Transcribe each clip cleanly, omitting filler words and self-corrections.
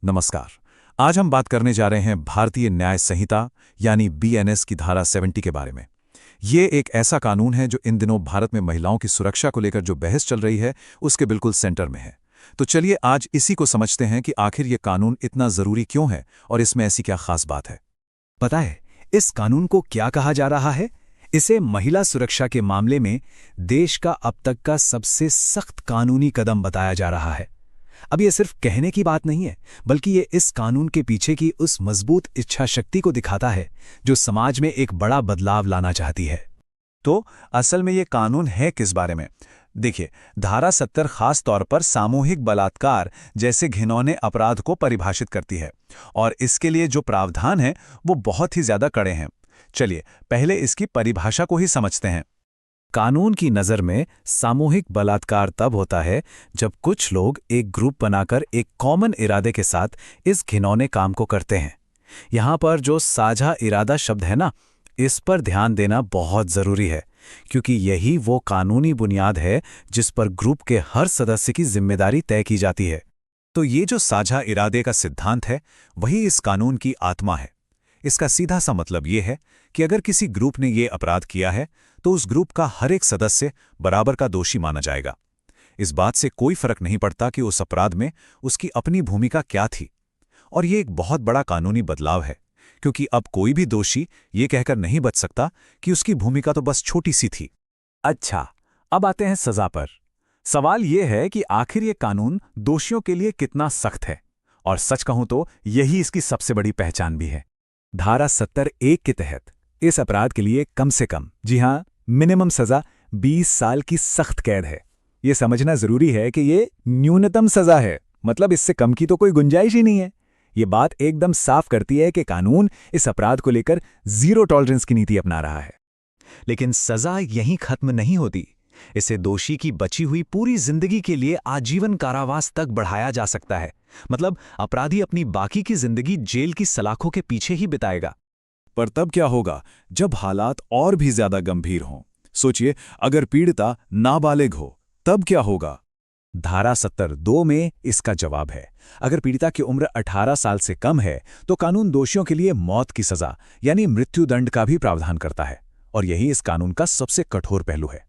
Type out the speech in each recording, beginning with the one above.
नमस्कार। आज हम बात करने जा रहे हैं भारतीय न्याय संहिता यानी बीएनएस की धारा 70 के बारे में। ये एक ऐसा कानून है जो इन दिनों भारत में महिलाओं की सुरक्षा को लेकर जो बहस चल रही है उसके बिल्कुल सेंटर में है। तो चलिए आज इसी को समझते हैं कि आखिर ये कानून इतना जरूरी क्यों है और इसमें ऐसी क्या खास बात है। पता है इस कानून को क्या कहा जा रहा है? इसे महिला सुरक्षा के मामले में देश का अब तक का सबसे सख्त कानूनी कदम बताया जा रहा है। अब ये सिर्फ कहने की बात नहीं है, बल्कि ये इस कानून के पीछे की उस मजबूत इच्छा शक्ति को दिखाता है जो समाज में एक बड़ा बदलाव लाना चाहती है। तो असल में ये कानून है किस बारे में? देखिए, धारा 70 खास तौर पर सामूहिक बलात्कार जैसे घिनौने अपराध को परिभाषित करती है और इसके लिए जो प्रावधान है वो बहुत ही ज्यादा कड़े हैं। चलिए पहले इसकी परिभाषा को ही समझते हैं। कानून की नज़र में सामूहिक बलात्कार तब होता है जब कुछ लोग एक ग्रुप बनाकर एक कॉमन इरादे के साथ इस घिनौने काम को करते हैं। यहाँ पर जो साझा इरादा शब्द है ना, इस पर ध्यान देना बहुत ज़रूरी है, क्योंकि यही वो कानूनी बुनियाद है जिस पर ग्रुप के हर सदस्य की जिम्मेदारी तय की जाती है। तो ये जो साझा इरादे का सिद्धांत है वही इस कानून की आत्मा है। इसका सीधा सा मतलब ये है कि अगर किसी ग्रुप ने ये अपराध किया है तो उस ग्रुप का हर एक सदस्य बराबर का दोषी माना जाएगा। इस बात से कोई फर्क नहीं पड़ता कि उस अपराध में उसकी अपनी भूमिका क्या थी। और ये एक बहुत बड़ा कानूनी बदलाव है, क्योंकि अब कोई भी दोषी ये कहकर नहीं बच सकता कि उसकी भूमिका तो बस छोटी सी थी। अच्छा, अब आते हैं सजा पर। सवाल ये है कि आखिर ये कानून दोषियों के लिए कितना सख्त है, और सच कहूं तो यही इसकी सबसे बड़ी पहचान भी है। धारा 70(1) के तहत इस अपराध के लिए कम से कम, जी हां, मिनिमम सजा 20 साल की सख्त कैद है। ये समझना जरूरी है कि ये न्यूनतम सजा है, मतलब इससे कम की तो कोई गुंजाइश ही नहीं है। ये बात एकदम साफ करती है कि कानून इस अपराध को लेकर जीरो टॉलरेंस की नीति अपना रहा है। लेकिन सजा यहीं खत्म नहीं होती। इसे दोषी की बची हुई पूरी जिंदगी के लिए आजीवन कारावास तक बढ़ाया जा सकता है। मतलब अपराधी अपनी बाकी की जिंदगी जेल की सलाखों के पीछे ही बिताएगा। पर तब क्या होगा जब हालात और भी ज्यादा गंभीर हों? सोचिए, अगर पीड़िता नाबालिग हो तब क्या होगा? धारा 70(2) में इसका जवाब है। अगर पीड़िता की उम्र 18 साल से कम है तो कानून दोषियों के लिए मौत की सजा यानी मृत्युदंड का भी प्रावधान करता है, और यही इस कानून का सबसे कठोर पहलू है।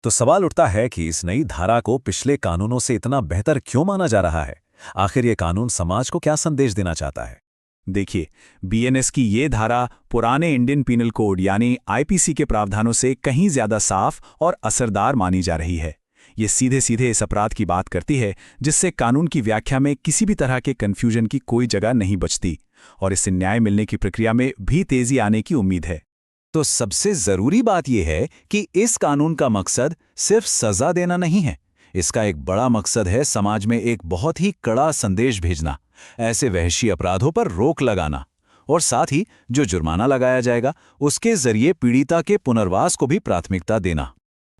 तो सवाल उठता है कि इस नई धारा को पिछले कानूनों से इतना बेहतर क्यों माना जा रहा है? आखिर ये कानून समाज को क्या संदेश देना चाहता है? देखिए, बीएनएस की ये धारा पुराने इंडियन पीनल कोड यानी आईपीसी के प्रावधानों से कहीं ज्यादा साफ और असरदार मानी जा रही है। ये सीधे सीधे इस अपराध की बात करती है जिससे कानून की व्याख्या में किसी भी तरह के कन्फ्यूजन की कोई जगह नहीं बचती, और इससे न्याय मिलने की प्रक्रिया में भी तेजी आने की उम्मीद है। तो सबसे जरूरी बात यह है कि इस कानून का मकसद सिर्फ सजा देना नहीं है। इसका एक बड़ा मकसद है समाज में एक बहुत ही कड़ा संदेश भेजना, ऐसे वहशी अपराधों पर रोक लगाना, और साथ ही जो जुर्माना लगाया जाएगा उसके जरिए पीड़िता के पुनर्वास को भी प्राथमिकता देना।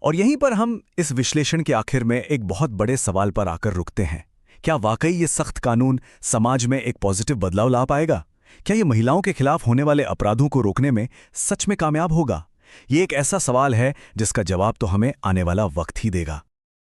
और यहीं पर हम इस विश्लेषण के आखिर में एक बहुत बड़े सवाल पर आकर रुकते हैं। क्या वाकई ये सख्त कानून समाज में एक पॉजिटिव बदलाव ला पाएगा? क्या ये महिलाओं के खिलाफ होने वाले अपराधों को रोकने में सच में कामयाब होगा? ये एक ऐसा सवाल है जिसका जवाब तो हमें आने वाला वक्त ही देगा।